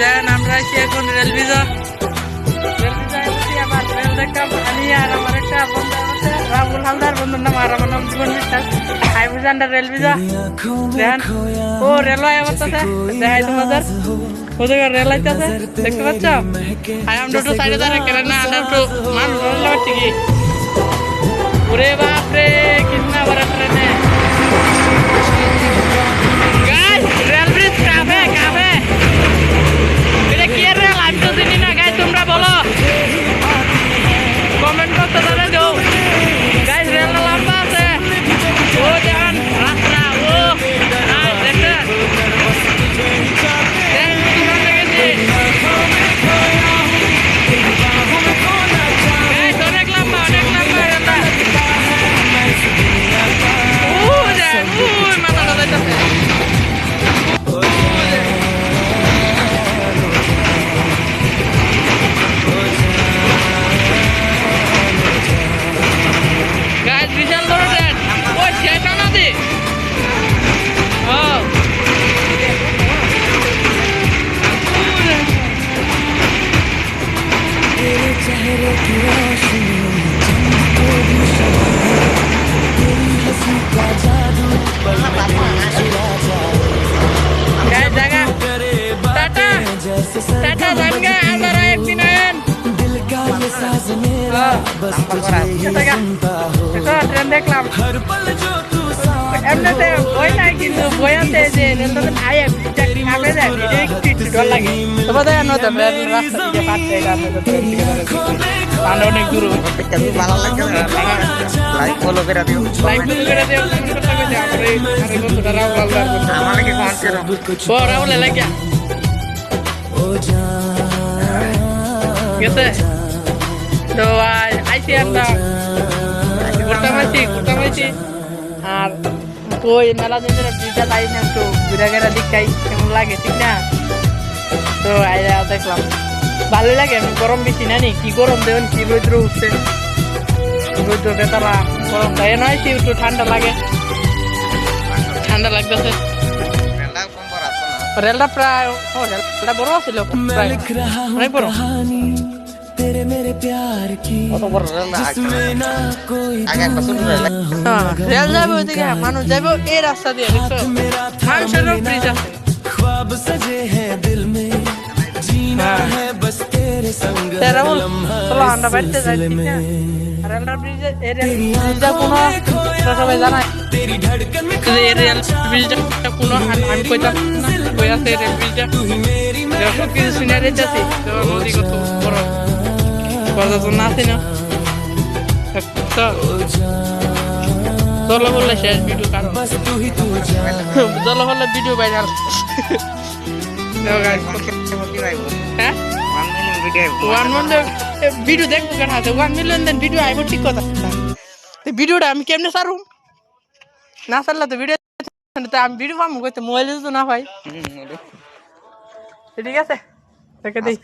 দেন আমরা আছি এখন রেল ভিজা আবার রেল দেখতাম আমি আর আমার একটা বন্ধু আছে রাহুল হালদার, বন্ধুর নাম আর আমার নাম জীবন বিশ্বাস। আই বুঝান্ডার রেল ভিজা দেন ও রেলওয়ে অবস্থাতে দেখাই তোমাদের ওদের রেল আইতেছে দেখতে পাচ্ছ। আই আমরা একটু সাইডে দাঁড়ায় কেন না আমরা একটু মানুষ লাগছে কি ওরে বাপরে কিतना बड़ा ट्रेन है गाइस। रेल ब्रिज कहाँ पे এটা কি রেল আমি তো জানি না গাইস, তোমরা বলো কমেন্ট করতে জানাই দাও গাইস। রেল লম্বা আছে ও দেখেন রাস্তা ও দেখেন অনেক লম্বা মাথা যাইতেছে। বিশাল বড় ট্রেন ওই সেটা নদী ট্রেন দেখলাম এমনিতে বই নাই কিন্তু বই আছে যে রেলটাতে আই খাবে যায় একটু ডর লাগে। তোমাদের নতুন রেল রাস্তা দিয়ে পাচ্ছে অনেক দূর ভালো লাগে। লাইক ফলো করে দিও, লাইক ফলো করে দিও, কমেন্ট করতে হবে আমারে আরে বন্ধুরা রাহুল হালদার আমারে কি কমেন্ট করো ও রাহুল লাগা ও জান গেছে তো আইছি আমরা ঘুরতামাইছি আর কই মেলা দিনের ব্রিজটা তাই না একটু ঘুরাঘেরা দিকটাই কেমন লাগে ঠিক না। তো আইয়া দেখলাম ভালো লাগে, আমি গরম বেশি না নি কি গরম দেবেন কি রৌদ্র উঠছে রৌদ্র বেতারা গরম দেয় নয় কি একটু ঠান্ডা লাগে, ঠান্ডা লাগতেছে। রেলটা প্রায় রেলটা বড় ছিল প্রায় অনেক বড় রেল যাবে ওইদিকে মানুষ যাবে এই রাস্তা দিয়ে মানুষেরও ব্রিজ আছে। চলো আমরা বাড়িতে যাই রেলটা ব্রিজে ব্রিজটা কোনো সবাই জানায় রেল ব্রিজটা কোনো আমি কইতাম না কই আছে রেল ব্রিজটা সব কিছু শুনে রেখেছি নদী কত বড় পর্যটন আছে না। চলো বললে শেষ ভিডিও কারণ চলো বললে ভিডিও ভাইরাল হ্যাঁ 1 মিলিয়ন ভিডিও দেখবো কেন আছে 1 মিলিয়ন দেন ভিডিও আইব ঠিক কথা। ভিডিওটা আমি কেমনে সারুম না সারলে তো ভিডিও আমি ভিডিও পাবো কইতে মোবাইলে তো না ভাই ঠিক আছে দেখে দিই।